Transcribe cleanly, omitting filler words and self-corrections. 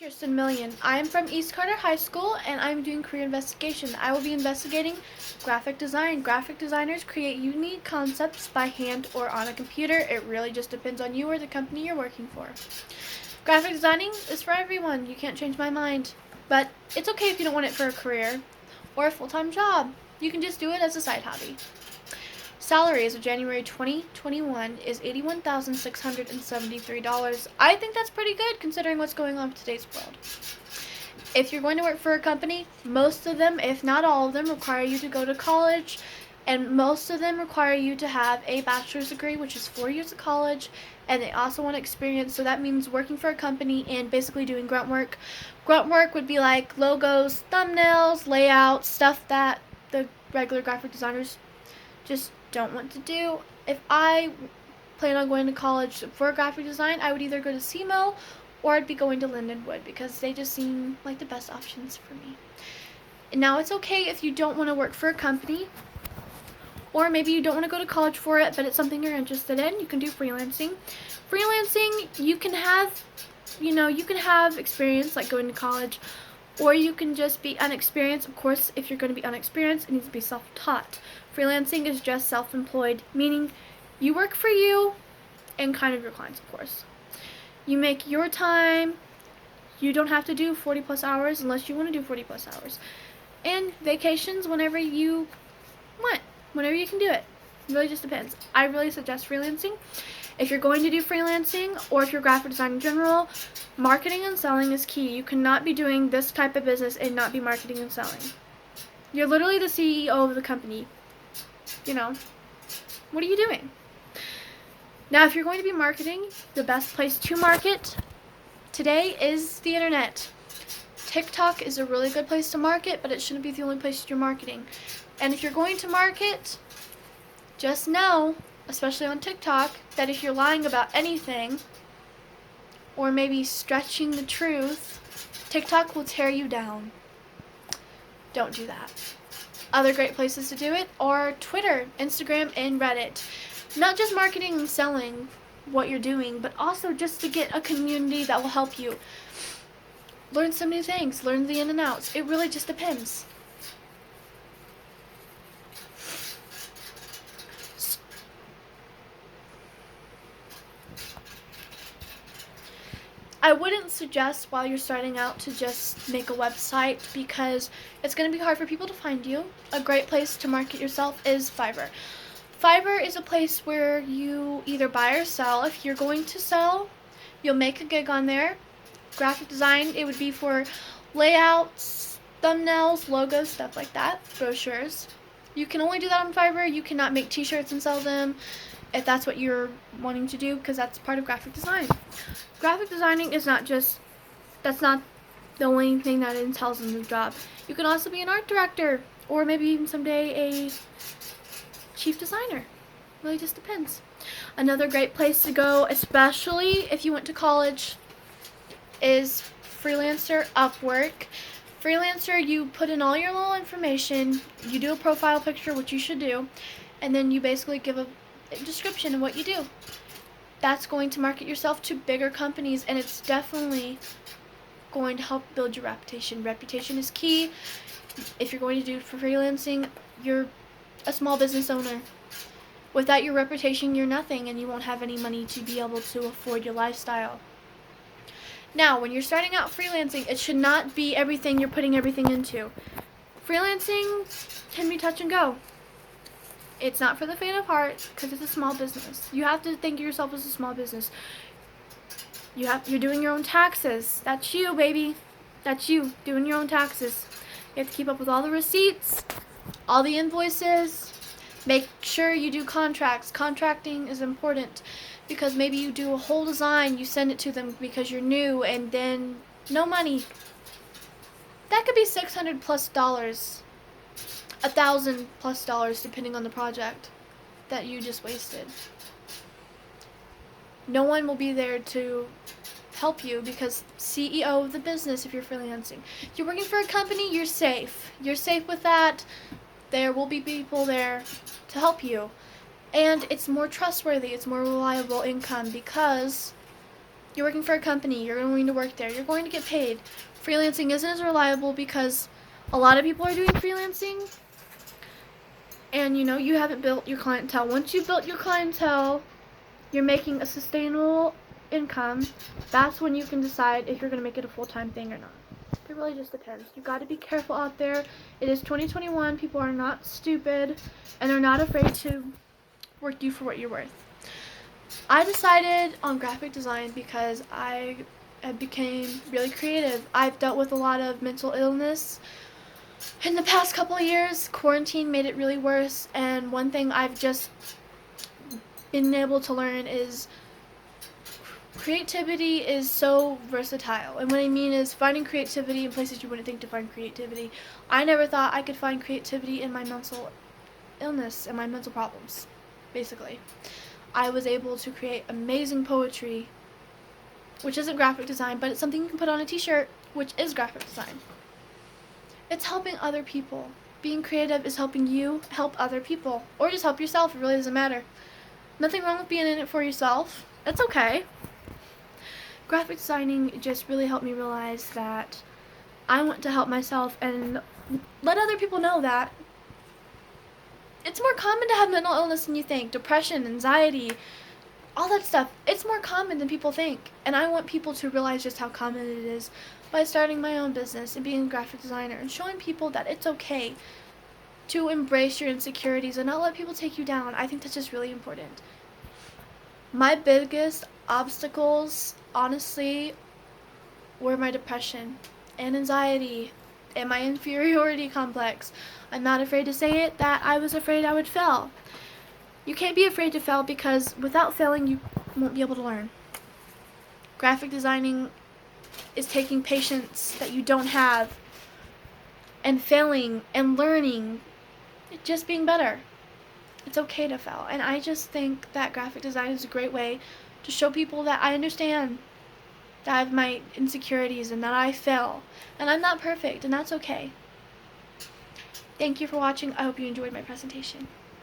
Kirsten Million. I am from East Carter High School and I'm doing career investigation. I will be investigating graphic design. Graphic designers create unique concepts by hand or on a computer. It really just depends on you or the company you're working for. Graphic designing is for everyone. You can't change my mind. But it's okay if you don't want it for a career or a full-time job. You can just do it as a side hobby. Salary as of January 2021 is $81,673. I think that's pretty good considering what's going on in today's world. If you're going to work for a company, most of them, if not all of them, require you to go to college, and most of them require you to have a bachelor's degree, which is 4 years of college, and they also want experience, so that means working for a company and basically doing grunt work. Grunt work would be like logos, thumbnails, layouts, stuff that the regular graphic designers just don't want to do. If I plan on going to college for graphic design, I would either go to CMO or I'd be going to Lindenwood because they just seem like the best options for me. And now it's okay if you don't want to work for a company, or maybe you don't want to go to college for it, but it's something you're interested in. You can do freelancing. Freelancing, you can have experience like going to college, or you can just be unexperienced. Of course, if you're going to be unexperienced, it needs to be self-taught. Freelancing is just self-employed, meaning you work for you and kind of your clients, of course. You make your time. You don't have to do 40 plus hours unless you want to do 40 plus hours. And vacations whenever you want, whenever you can do it. It really just depends. I really suggest freelancing. If you're going to do freelancing, or if you're graphic design in general, marketing and selling is key. You cannot be doing this type of business and not be marketing and selling. You're literally the CEO of the company. What are you doing? Now, if you're going to be marketing, the best place to market today is the internet. TikTok is a really good place to market, but it shouldn't be the only place you're marketing. And if you're going to market, just know, especially on TikTok, that if you're lying about anything, or maybe stretching the truth, TikTok will tear you down. Don't do that. Other great places to do it are Twitter, Instagram, and Reddit. Not just marketing and selling what you're doing, but also just to get a community that will help you. Learn some new things, learn the in and outs. It really just depends. I wouldn't suggest while you're starting out to just make a website because it's going to be hard for people to find you. A great place to market yourself is Fiverr. Fiverr is a place where you either buy or sell. If you're going to sell, you'll make a gig on there. Graphic design, it would be for layouts, thumbnails, logos, stuff like that, brochures. You can only do that on Fiverr. You cannot make t-shirts and sell them if that's what you're wanting to do, because that's part of graphic design. Graphic designing is that's not the only thing that entails in the job. You can also be an art director, or maybe even someday a chief designer. Really just depends. Another great place to go, especially if you went to college, is Freelancer, Upwork. Freelancer, you put in all your little information, you do a profile picture, which you should do, and then you basically give a description of what you do. That's going to market yourself to bigger companies, and it's definitely going to help build your reputation. Reputation is key. If you're going to do freelancing, you're a small business owner. Without your reputation, you're nothing, and you won't have any money to be able to afford your lifestyle. Now, when you're starting out freelancing, it should not be everything you're putting everything into. Freelancing can be touch and go. It's not for the faint of heart because it's a small business. You have to think of yourself as a small business. You're doing your own taxes. That's you, baby. That's you doing your own taxes. You have to keep up with all the receipts, all the invoices. Make sure you do contracts. Contracting is important because maybe you do a whole design, you send it to them because you're new, and then no money. That could be $600 plus, $1,000 plus, depending on the project that you just wasted. No one will be there to help you because CEO of the business, if you're freelancing. If you're working for a company, you're safe. You're safe with that. There will be people there to help you. And it's more trustworthy, it's more reliable income because You're working for a company, you're going to work there, you're going to get paid. Freelancing isn't as reliable because a lot of people are doing freelancing and you haven't built your clientele. Once you've built your clientele, you're making a sustainable income, that's when you can decide if you're going to make it a full-time thing or not. It really just depends. You've got to be careful out there. It is 2021. People are not stupid, and they're not afraid to work you for what you're worth. I decided on graphic design because I became really creative. I've dealt with a lot of mental illness in the past couple of years. Quarantine made it really worse, and one thing I've just been able to learn is creativity is so versatile. And what I mean is finding creativity in places you wouldn't think to find creativity. I never thought I could find creativity in my mental illness and my mental problems, basically. I was able to create amazing poetry, which isn't graphic design, but it's something you can put on a t-shirt, which is graphic design. It's helping other people. Being creative is helping you help other people, or just help yourself. It really doesn't matter. Nothing wrong with being in it for yourself. It's okay. Graphic designing just really helped me realize that I want to help myself and let other people know that it's more common to have mental illness than you think. Depression, anxiety, all that stuff. It's more common than people think. And I want people to realize just how common it is by starting my own business and being a graphic designer and showing people that it's okay to embrace your insecurities and not let people take you down. I think that's just really important. My biggest obstacles, honestly, were my depression and anxiety and my inferiority complex. I'm not afraid to say it that I was afraid I would fail. You can't be afraid to fail because without failing you won't be able to learn. Graphic designing is taking patience that you don't have and failing and learning, just being better. It's okay to fail. And I just think that graphic design is a great way to show people that I understand that I have my insecurities and that I fail. And I'm not perfect, and that's okay. Thank you for watching. I hope you enjoyed my presentation.